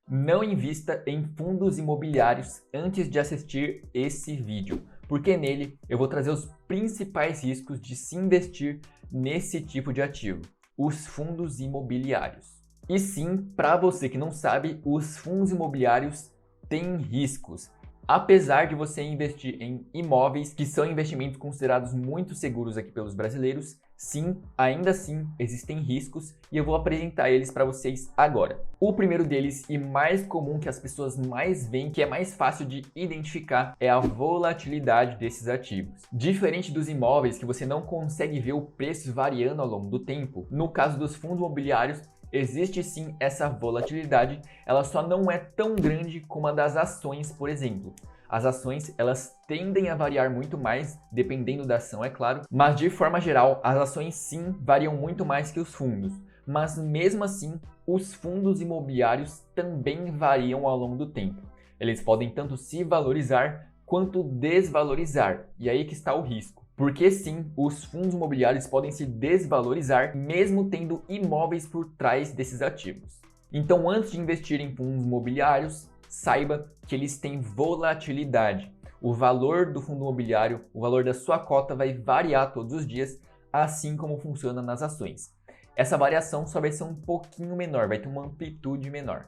Não invista em fundos imobiliários antes de assistir esse vídeo, porque nele eu vou trazer os principais riscos de se investir nesse tipo de ativo, os fundos imobiliários. E sim, para você que não sabe, os fundos imobiliários têm riscos. Apesar de você investir em imóveis, que são investimentos considerados muito seguros aqui pelos brasileiros, sim, ainda assim existem riscos e eu vou apresentar eles para vocês agora. O primeiro deles e mais comum que as pessoas mais veem, que é mais fácil de identificar, é a volatilidade desses ativos. Diferente dos imóveis que você não consegue ver o preço variando ao longo do tempo, no caso dos fundos imobiliários, existe sim essa volatilidade, ela só não é tão grande como a das ações, por exemplo. As ações, elas tendem a variar muito mais, dependendo da ação, é claro, mas de forma geral, as ações sim variam muito mais que os fundos. Mas mesmo assim, os fundos imobiliários também variam ao longo do tempo. Eles podem tanto se valorizar quanto desvalorizar, e aí que está o risco. Porque sim, os fundos imobiliários podem se desvalorizar mesmo tendo imóveis por trás desses ativos. Então, antes de investir em fundos imobiliários, saiba que eles têm volatilidade. O valor do fundo imobiliário, o valor da sua cota vai variar todos os dias, assim como funciona nas ações. Essa variação só vai ser um pouquinho menor, vai ter uma amplitude menor.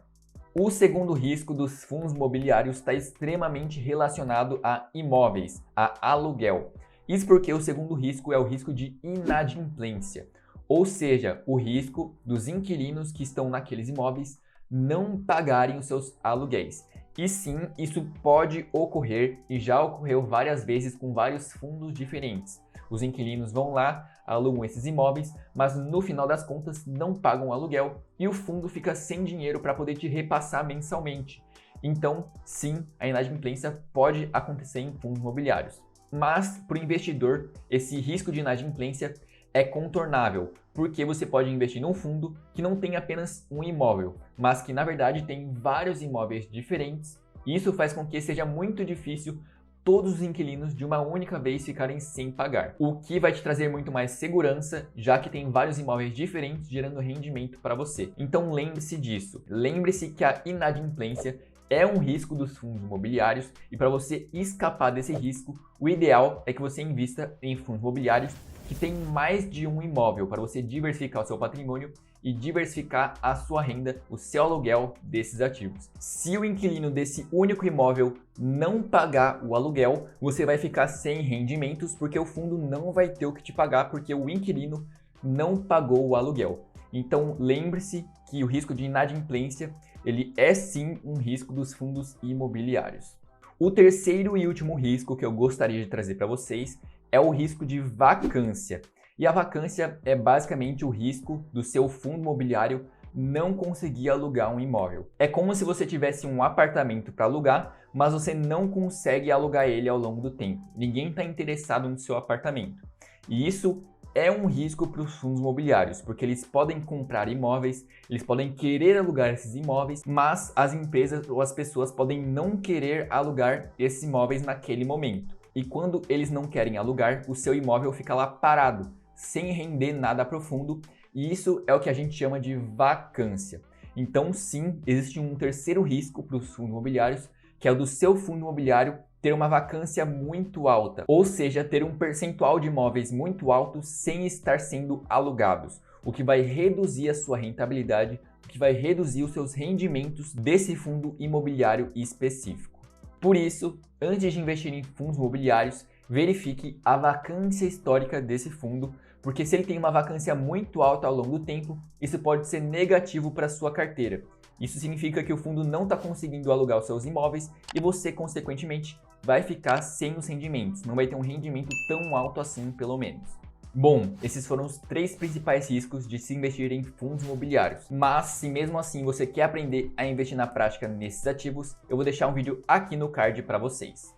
O segundo risco dos fundos imobiliários está extremamente relacionado a imóveis, a aluguel. Isso porque o segundo risco é o risco de inadimplência, ou seja, o risco dos inquilinos que estão naqueles imóveis não pagarem os seus aluguéis. E sim, isso pode ocorrer e já ocorreu várias vezes com vários fundos diferentes. Os inquilinos vão lá, alugam esses imóveis, mas no final das contas não pagam o aluguel e o fundo fica sem dinheiro para poder te repassar mensalmente. Então, sim, a inadimplência pode acontecer em fundos imobiliários. Mas, para o investidor, esse risco de inadimplência é contornável, porque você pode investir num fundo que não tem apenas um imóvel, mas que na verdade tem vários imóveis diferentes, e isso faz com que seja muito difícil todos os inquilinos de uma única vez ficarem sem pagar, o que vai te trazer muito mais segurança, já que tem vários imóveis diferentes gerando rendimento para você. Então lembre-se disso, lembre-se que a inadimplência é um risco dos fundos imobiliários e para você escapar desse risco, o ideal é que você invista em fundos imobiliários que tem mais de um imóvel para você diversificar o seu patrimônio e diversificar a sua renda, o seu aluguel desses ativos. Se o inquilino desse único imóvel não pagar o aluguel, você vai ficar sem rendimentos porque o fundo não vai ter o que te pagar porque o inquilino não pagou o aluguel. Então lembre-se que o risco de inadimplência ele é sim um risco dos fundos imobiliários. O terceiro e último risco que eu gostaria de trazer para vocês é o risco de vacância. E a vacância é basicamente o risco do seu fundo imobiliário não conseguir alugar um imóvel. É como se você tivesse um apartamento para alugar, mas você não consegue alugar ele ao longo do tempo. Ninguém está interessado no seu apartamento. E isso é um risco para os fundos imobiliários, porque eles podem comprar imóveis, eles podem querer alugar esses imóveis, mas as empresas ou as pessoas podem não querer alugar esses imóveis naquele momento. E quando eles não querem alugar, o seu imóvel fica lá parado, sem render nada profundo, e isso é o que a gente chama de vacância. Então sim, existe um terceiro risco para os fundos imobiliários, que é o do seu fundo imobiliário ter uma vacância muito alta, ou seja, ter um percentual de imóveis muito alto sem estar sendo alugados, o que vai reduzir a sua rentabilidade, o que vai reduzir os seus rendimentos desse fundo imobiliário específico. Por isso, antes de investir em fundos imobiliários, verifique a vacância histórica desse fundo, porque se ele tem uma vacância muito alta ao longo do tempo, isso pode ser negativo para a sua carteira. Isso significa que o fundo não está conseguindo alugar os seus imóveis e você, consequentemente, vai ficar sem os rendimentos. Não vai ter um rendimento tão alto assim, pelo menos. Bom, esses foram os 3 principais riscos de se investir em fundos imobiliários. Mas, se mesmo assim você quer aprender a investir na prática nesses ativos, eu vou deixar um vídeo aqui no card para vocês.